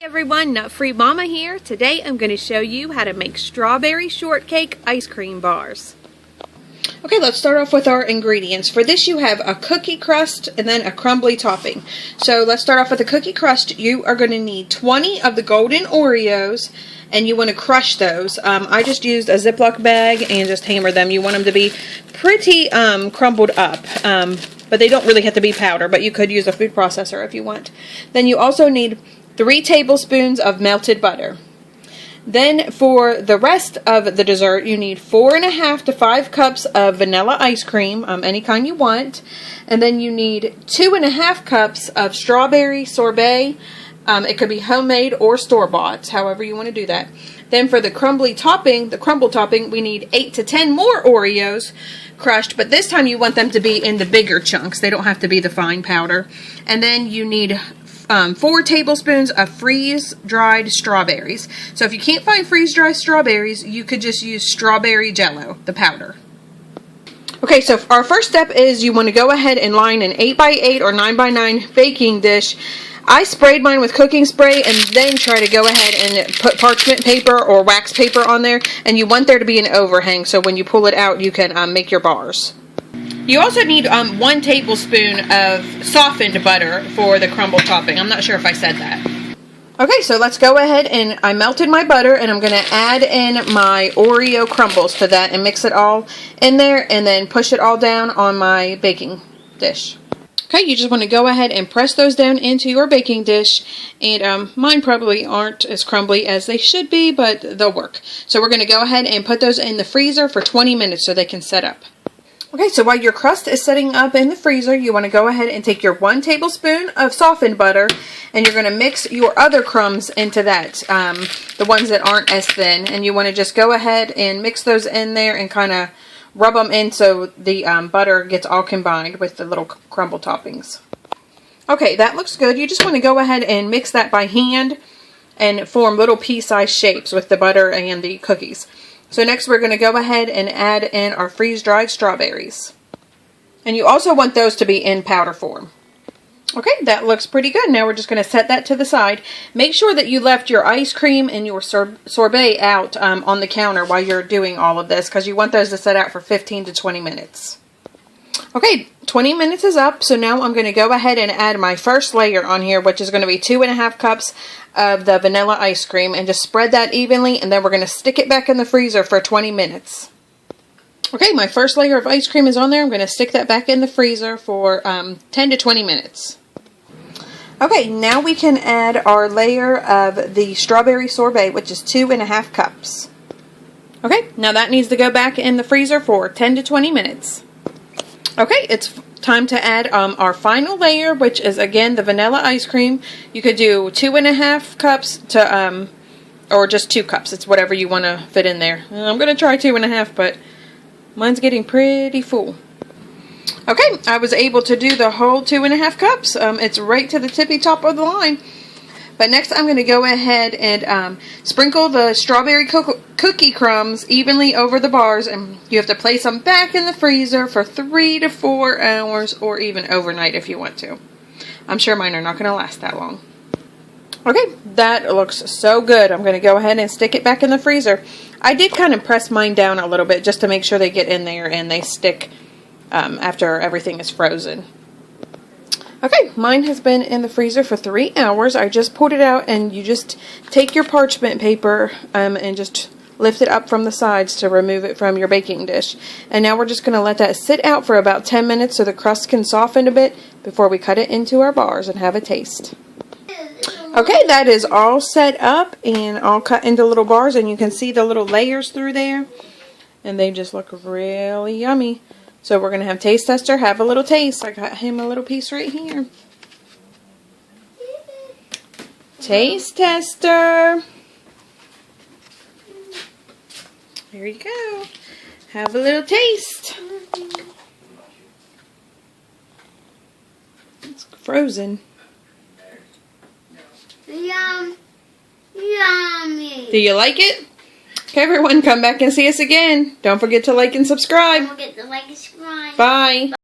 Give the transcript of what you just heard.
Hey everyone, Nut Free Mama here. Today I'm going to show you how to make strawberry shortcake ice cream bars. Okay, let's start off with our ingredients. For this you have a cookie crust and then a crumbly topping. So let's start off with the cookie crust. You are going to need 20 of the golden Oreos and you want to crush those. I just used a Ziploc bag and just hammer them. You want them to be pretty crumbled up. But they don't really have to be powder, but you could use a food processor if you want. Then you also need 3 tablespoons of melted butter. Then for the rest of the dessert, you need 4.5 to 5 cups of vanilla ice cream, any kind you want. And then you need 2.5 cups of strawberry sorbet. It could be homemade or store-bought, however you want to do that. Then for the crumbled topping, we need 8 to 10 more Oreos crushed, but this time you want them to be in the bigger chunks. They don't have to be the fine powder. And then you need 4 tablespoons of freeze-dried strawberries. So if you can't find freeze-dried strawberries, you could just use strawberry jello, the powder. Okay, so our first step is you want to go ahead and line an 8x8 or 9x9 baking dish. I sprayed mine with cooking spray and then try to go ahead and put parchment paper or wax paper on there. And you want there to be an overhang so when you pull it out you can make your bars. You also need 1 tablespoon of softened butter for the crumbled topping. I'm not sure if I said that. Okay, so let's go ahead and I melted my butter and I'm going to add in my Oreo crumbles to that and mix it all in there and then push it all down on my baking dish. Okay, you just want to go ahead and press those down into your baking dish, and mine probably aren't as crumbly as they should be, but they'll work. So we're going to go ahead and put those in the freezer for 20 minutes so they can set up. Okay, so while your crust is setting up in the freezer, you want to go ahead and take your 1 tablespoon of softened butter, and you're going to mix your other crumbs into that, the ones that aren't as thin, and you want to just go ahead and mix those in there and kind of rub them in so the butter gets all combined with the little crumble toppings. Okay, that looks good. You just want to go ahead and mix that by hand and form little pea-sized shapes with the butter and the cookies. So next we're going to go ahead and add in our freeze-dried strawberries. And you also want those to be in powder form. Okay, that looks pretty good. Now we're just going to set that to the side. Make sure that you left your ice cream and your sorbet out on the counter while you're doing all of this, because you want those to set out for 15 to 20 minutes. Okay, 20 minutes is up, so now I'm going to go ahead and add my first layer on here, which is going to be 2.5 cups of the vanilla ice cream, and just spread that evenly, and then we're going to stick it back in the freezer for 20 minutes. Okay, my first layer of ice cream is on there. I'm going to stick that back in the freezer for 10 to 20 minutes. Okay, now we can add our layer of the strawberry sorbet, which is 2.5 cups. Okay, now that needs to go back in the freezer for 10 to 20 minutes. Okay, it's time to add our final layer, which is again the vanilla ice cream. You could do 2.5 cups to, or just 2 cups. It's whatever you want to fit in there. I'm going to try 2.5, but mine's getting pretty full. Okay, I was able to do the whole 2.5 cups. It's right to the tippy top of the line. But next I'm going to go ahead and sprinkle the strawberry cookie crumbs evenly over the bars. And you have to place them back in the freezer for 3 to 4 hours or even overnight if you want to. I'm sure mine are not going to last that long. Okay, that looks so good. I'm going to go ahead and stick it back in the freezer. I did kind of press mine down a little bit just to make sure they get in there and they stick after everything is frozen. Okay, mine has been in the freezer for 3 hours. I just pulled it out, and you just take your parchment paper and just lift it up from the sides to remove it from your baking dish. And now we're just going to let that sit out for about 10 minutes so the crust can soften a bit before we cut it into our bars and have a taste. Okay, that is all set up and all cut into little bars, and you can see the little layers through there. And they just look really yummy. So we're going to have taste tester have a little taste. I got him a little piece right here. Taste tester. Here you go. Have a little taste. It's frozen. Yum. Yummy. Do you like it? Okay, everyone, come back and see us again. Don't forget to like and subscribe. Don't forget to like and subscribe. Bye.